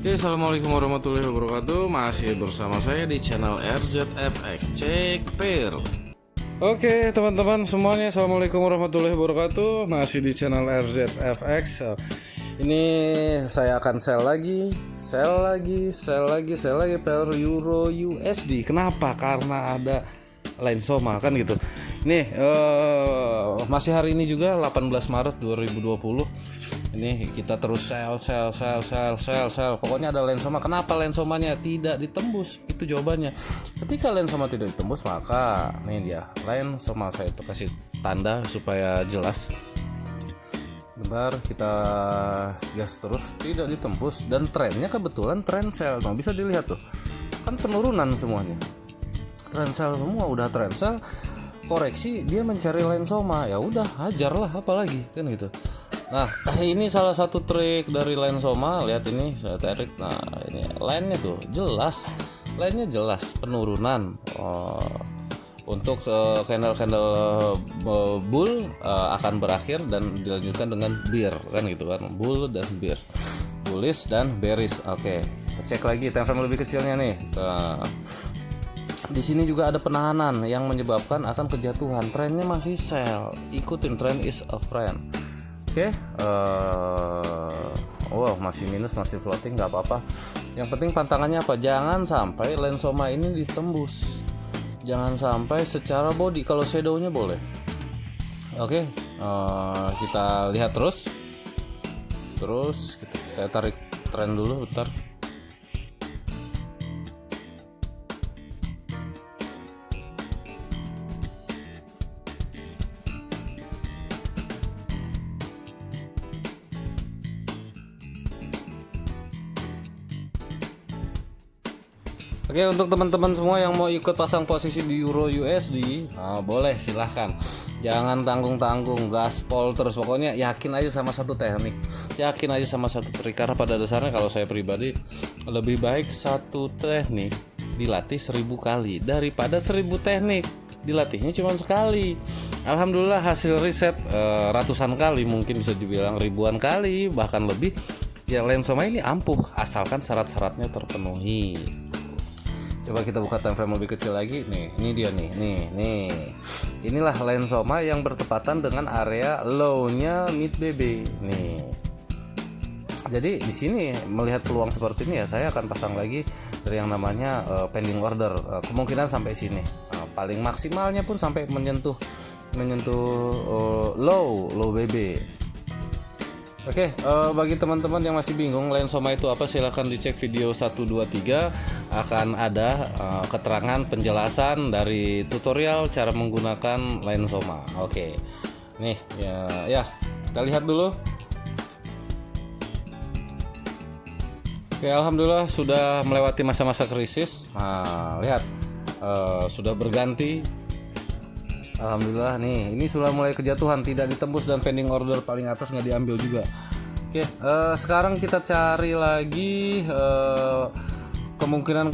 Oke, assalamualaikum warahmatullahi wabarakatuh. Masih bersama saya di channel RZFX Cek Per. Oke teman-teman semuanya, assalamualaikum warahmatullahi wabarakatuh. Masih di channel RZFX. Ini saya akan sell lagi per Euro USD. Kenapa? Karena ada Lensoma kan gitu. Nih masih hari ini juga 18 Maret 2020. Ini kita terus sell. Pokoknya ada Lensoma. Kenapa Lensomanya tidak ditembus? Itu jawabannya. Ketika Lensoma tidak ditembus, maka nih dia Lensoma. Saya itu kasih tanda supaya jelas. Bentar, kita gas terus. Tidak ditembus. Dan trennya kebetulan tren sell. Nah, bisa dilihat tuh. Kan penurunan semuanya. Tren sell semua, udah tren sell. Koreksi, dia mencari Lensoma. Ya udah, hajarlah apalagi kan gitu. Nah, ini salah satu trik dari Lensoma. Lihat ini, saya tarik. Nah, ini line-nya tuh jelas. Line-nya jelas penurunan. Untuk candle bull akan berakhir dan dilanjutkan dengan bear kan gitu kan. Bull dan bear. Bullish dan bearish. Oke. Kita cek lagi time frame lebih kecilnya nih. Di sini juga ada penahanan yang menyebabkan akan kejatuhan. Trennya masih sell. Ikutin trend is a friend. Oke, masih minus, masih floating, nggak apa-apa. Yang penting pantangannya apa? Jangan sampai Lensoma ini ditembus. Jangan sampai secara body. Kalau shadownya boleh. Oke, kita lihat terus. Saya tarik tren dulu, bentar. Oke, untuk teman-teman semua yang mau ikut pasang posisi di Euro USD, boleh silahkan. Jangan tanggung-tanggung, gaspol terus. Pokoknya yakin aja sama satu teknik, yakin aja sama satu trik. Karena pada dasarnya kalau saya pribadi lebih baik satu teknik dilatih 1000 kali daripada 1000 teknik dilatihnya cuma sekali. Alhamdulillah hasil riset ratusan kali, mungkin bisa dibilang ribuan kali, bahkan lebih. Ya Lensoma ini ampuh asalkan syarat-syaratnya terpenuhi. Coba kita buka time frame lebih kecil lagi. Nih, ini dia nih. Inilah Lensoma yang bertepatan dengan area low-nya mid BB. Nih. Jadi di sini melihat peluang seperti ini ya, saya akan pasang lagi dari yang namanya pending order. Kemungkinan sampai sini. Paling maksimalnya pun sampai menyentuh low BB. Oke, bagi teman-teman yang masih bingung Lensoma itu apa, silahkan dicek video 1, 2, 3. Akan ada keterangan penjelasan dari tutorial cara menggunakan Lensoma. Oke, nih ya kita lihat dulu. Oke, alhamdulillah sudah melewati masa-masa krisis. Nah, lihat sudah berganti. Alhamdulillah nih, ini sudah mulai kejatuhan, tidak ditembus dan pending order paling atas nggak diambil juga. Oke, sekarang kita cari lagi kemungkinan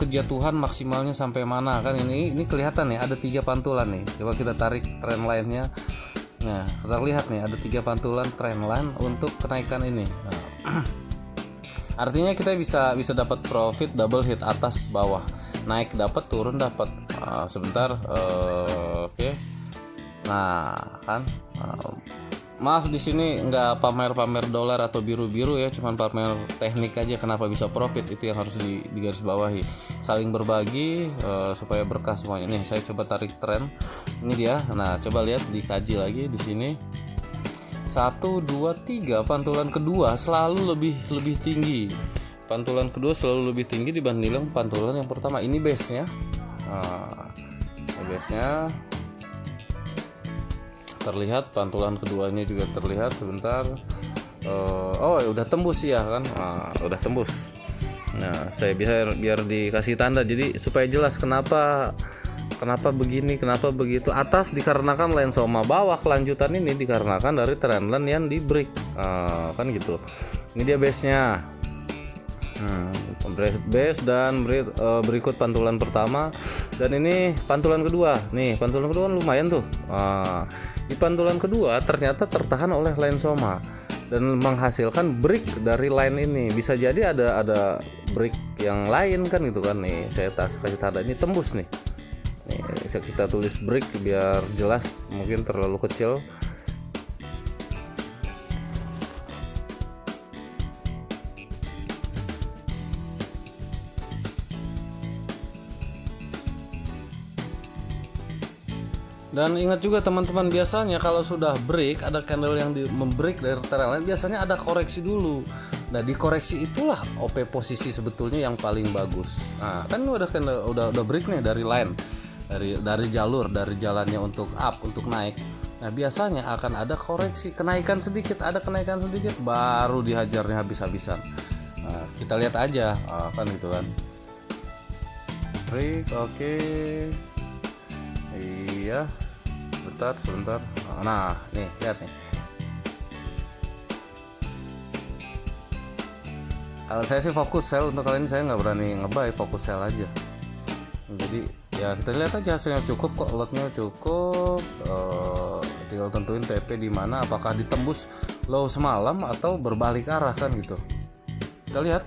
kejatuhan maksimalnya sampai mana kan. Ini kelihatan nih ada 3 pantulan nih. Coba kita tarik trend line-nya. Nah, kita lihat nih ada 3 pantulan trend line untuk kenaikan ini. Nah, artinya kita bisa dapat profit double hit atas bawah. Naik dapat, turun dapat. Sebentar. Oke. Nah, kan maaf di sini nggak pamer dolar atau biru-biru ya, cuman pamer teknik aja kenapa bisa profit. Itu yang harus digaris bawahi. Saling berbagi supaya berkah semuanya. Nih, saya coba tarik tren. Ini dia. Nah, coba lihat, dikaji lagi di sini. 1, 2, 3 pantulan kedua selalu lebih tinggi. Pantulan kedua selalu lebih tinggi dibanding pantulan yang pertama. Ini base-nya. Base-nya terlihat, pantulan keduanya juga terlihat. Sebentar. Udah tembus ya kan? Udah tembus. Nah, saya biar dikasih tanda jadi supaya jelas kenapa begini, kenapa begitu. Atas dikarenakan Lensoma, bawah kelanjutan ini dikarenakan dari trendline yang di break. Kan gitu. Ini dia base-nya. Base dan berikut pantulan pertama, dan ini pantulan kedua. Nih, pantulan kedua lumayan tuh. Di pantulan kedua ternyata tertahan oleh Lensoma. dan menghasilkan break dari line ini. Bisa jadi ada break yang lain kan gitu kan. Nih saya kasih tanda ini tembus nih. Nih kita tulis break biar jelas, mungkin terlalu kecil. Dan ingat juga teman-teman, biasanya kalau sudah break, ada candle yang membreak dari trend line, biasanya ada koreksi dulu. Nah di koreksi itulah OP posisi sebetulnya yang paling bagus. Nah kan udah candle, udah break nih dari line, dari jalur, dari jalannya untuk up, untuk naik. Nah biasanya akan ada koreksi, kenaikan sedikit, baru dihajarnya habis-habisan. Nah, kita lihat aja, kan gitu kan. Break, oke. Iya, sebentar. Nah, nih lihat nih. Kalau saya sih fokus sell, untuk kali ini saya nggak berani ngebuy, fokus sell aja. Jadi ya kita lihat aja hasilnya cukup kok, lotnya cukup. Tinggal tentuin TP di mana, apakah ditembus low semalam atau berbalik arah kan gitu. Kita lihat.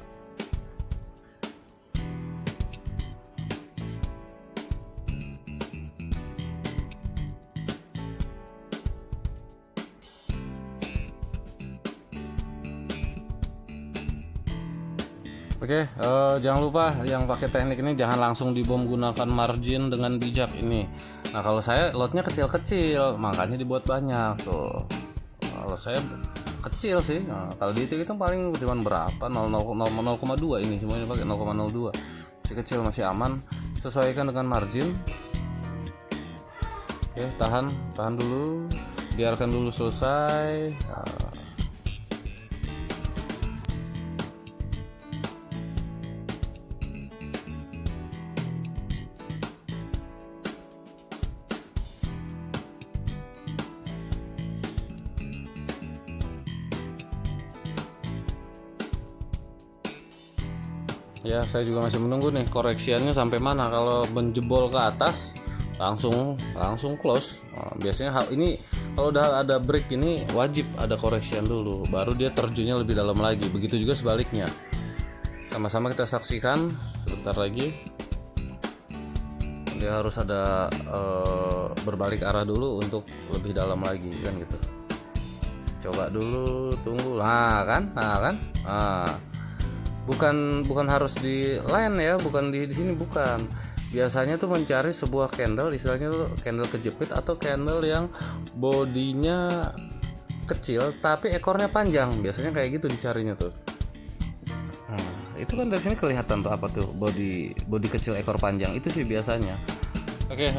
Oke, jangan lupa yang pakai teknik ini jangan langsung dibom, gunakan margin dengan bijak ini. Nah kalau saya lotnya kecil-kecil, makanya dibuat banyak tuh. Kalau saya kecil sih, nah, kalau dihitung paling cuma berapa, 0,2 ini semuanya pakai 0,02, masih kecil, masih aman. Sesuaikan dengan margin. Oke, tahan dulu, biarkan dulu selesai. Ya saya juga masih menunggu nih koreksiannya sampai mana. Kalau menjebol ke atas langsung close. Nah, biasanya ini kalau udah ada break ini wajib ada koreksian dulu, baru dia terjunnya lebih dalam lagi. Begitu juga sebaliknya. Sama-sama kita saksikan sebentar lagi. Dia harus ada berbalik arah dulu untuk lebih dalam lagi kan gitu. Coba dulu, tunggu. Nah kan. Bukan harus di line ya, bukan di sini, bukan. Biasanya tuh mencari sebuah candle, istilahnya tuh candle kejepit atau candle yang bodinya kecil tapi ekornya panjang. Biasanya kayak gitu dicarinya tuh. Nah, itu kan dari sini kelihatan tuh apa tuh, body kecil ekor panjang itu sih biasanya. Oke,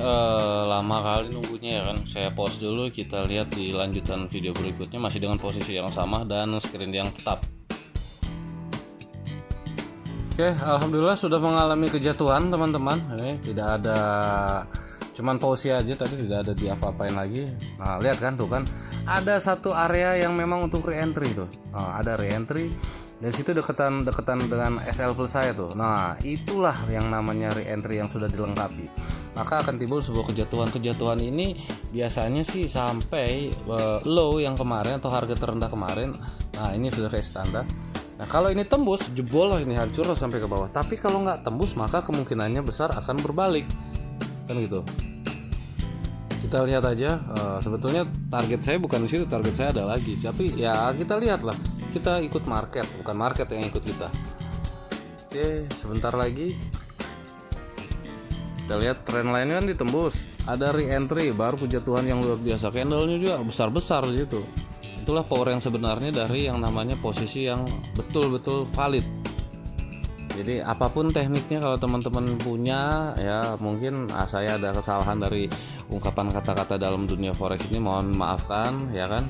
lama kali nunggunya ya kan. Saya pause dulu, kita lihat di lanjutan video berikutnya masih dengan posisi yang sama dan screen yang tetap. Oke, alhamdulillah sudah mengalami kejatuhan teman-teman. Ini tidak ada, cuman pause aja tadi, tidak ada diapa-apain lagi. Nah lihat kan tuh kan, ada satu area yang memang untuk re-entry tuh. Nah, ada re-entry dan situ deketan dengan SL plus saya tuh. Nah itulah yang namanya re-entry yang sudah dilengkapi. Maka akan timbul sebuah kejatuhan ini biasanya sih sampai low yang kemarin atau harga terendah kemarin. Nah ini sudah kayak standar. Nah kalau ini tembus, jebol lah, ini hancur lah sampai ke bawah. Tapi kalau nggak tembus, maka kemungkinannya besar akan berbalik, kan gitu. Kita lihat aja. Sebetulnya target saya bukan di situ, target saya ada lagi. Tapi ya kita lihat lah, kita ikut market, bukan market yang ikut kita. Oke, sebentar lagi. Kita lihat trend line kan ditembus, ada re-entry, baru kejatuhan yang luar biasa. Candlenya juga besar-besar gitu. Itulah power yang sebenarnya dari yang namanya posisi yang betul-betul valid. Jadi apapun tekniknya, kalau teman-teman punya ya, mungkin saya ada kesalahan dari ungkapan kata-kata dalam dunia forex ini, mohon maafkan ya kan.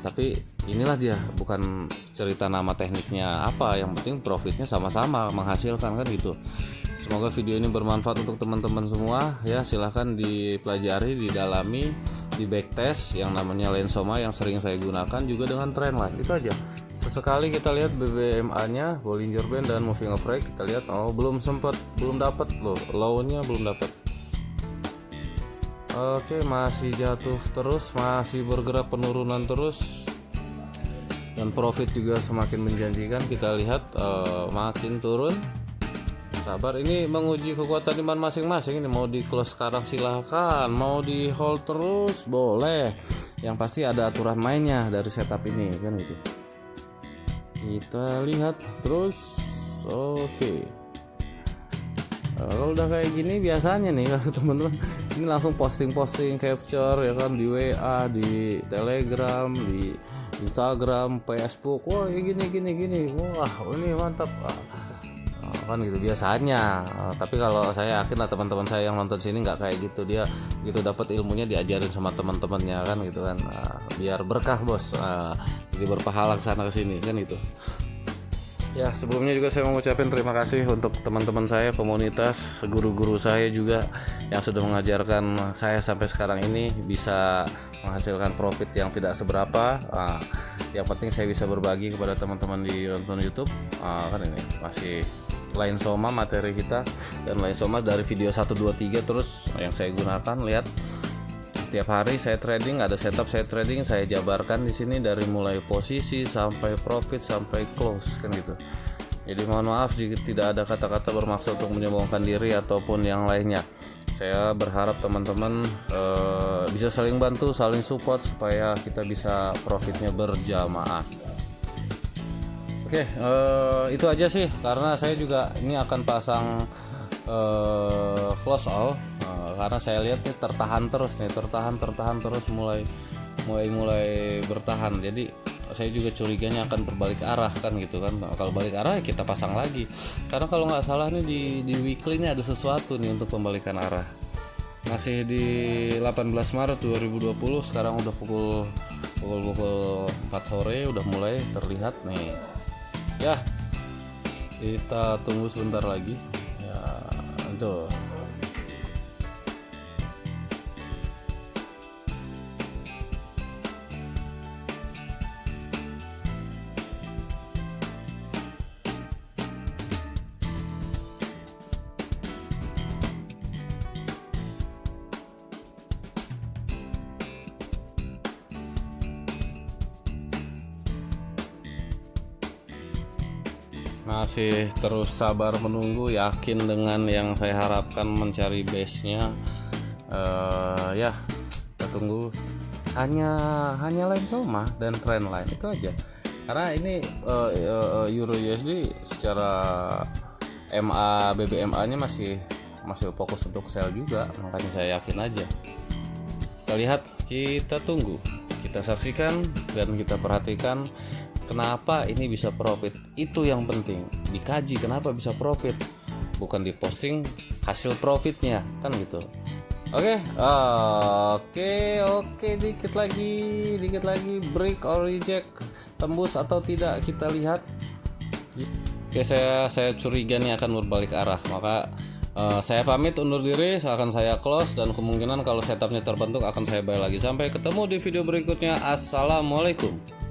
Tapi inilah dia, bukan cerita nama tekniknya apa, yang penting profitnya sama-sama menghasilkan kan gitu. Semoga video ini bermanfaat untuk teman-teman semua ya. Silahkan dipelajari, didalami, di backtest yang namanya Lensoma yang sering saya gunakan juga dengan trendline. Itu aja. Sesekali kita lihat BBMA nya, Bollinger Band dan Moving Average. Kita lihat, belum dapat loh, low-nya belum dapat. Oke, masih jatuh terus, masih bergerak penurunan terus. dan profit juga semakin menjanjikan. Kita lihat makin turun. Sabar, ini menguji kekuatan iman masing-masing. Ini mau di close sekarang silahkan, mau di hold terus boleh, yang pasti ada aturan mainnya dari setup ini kan gitu. Kita lihat terus. Oke. Kalau udah kayak gini biasanya nih kalau teman-teman ini langsung posting capture ya kan, di WA, di Telegram, di Instagram, Facebook. Wah gini, wah ini mantap kan gitu biasanya. Tapi kalau saya yakin lah teman-teman saya yang nonton sini nggak kayak gitu, dia gitu dapat ilmunya diajarin sama teman-temannya kan gitu kan. Biar berkah bos, jadi berpahala kesana kesini kan gitu. Ya, sebelumnya juga saya mau ngucapin terima kasih untuk teman-teman saya, komunitas, guru-guru saya juga yang sudah mengajarkan saya sampai sekarang ini bisa menghasilkan profit yang tidak seberapa. Yang penting saya bisa berbagi kepada teman-teman di nonton YouTube. Kan ini masih Line Soma materi kita, dan Line Soma dari video 1 2 3 terus yang saya gunakan. Lihat tiap hari saya trading, ada setup saya trading, saya jabarkan di sini dari mulai posisi sampai profit sampai close kan gitu. Jadi mohon maaf jika tidak ada kata-kata bermaksud untuk menyombongkan diri ataupun yang lainnya. Saya berharap teman-teman bisa saling bantu, saling support supaya kita bisa profitnya berjamaah. Oke, itu aja sih, karena saya juga ini akan pasang close all, karena saya lihat nih tertahan terus mulai bertahan. Jadi saya juga curiganya akan berbalik arah kan gitu kan. Kalau balik arah kita pasang lagi, karena kalau nggak salah nih di weekly ini ada sesuatu nih untuk pembalikan arah. Masih di 18 Maret 2020, sekarang udah pukul 4 sore, udah mulai terlihat nih ya. Kita tunggu sebentar lagi ya. Itu masih terus sabar menunggu, yakin dengan yang saya harapkan mencari base-nya. Ya kita tunggu, hanya Line Soma dan trendline itu aja, karena ini Euro USD secara BBMA nya masih fokus untuk sell juga, makanya saya yakin aja. Kita lihat, kita tunggu, kita saksikan dan kita perhatikan kenapa ini bisa profit. Itu yang penting dikaji, kenapa bisa profit, bukan diposting hasil profitnya kan gitu. Oke, dikit lagi break or reject, tembus atau tidak kita lihat. Oke, saya curiga nih akan berbalik arah, maka saya pamit undur diri, akan saya close, dan kemungkinan kalau setupnya terbentuk akan saya buy lagi. Sampai ketemu di video berikutnya. Assalamualaikum.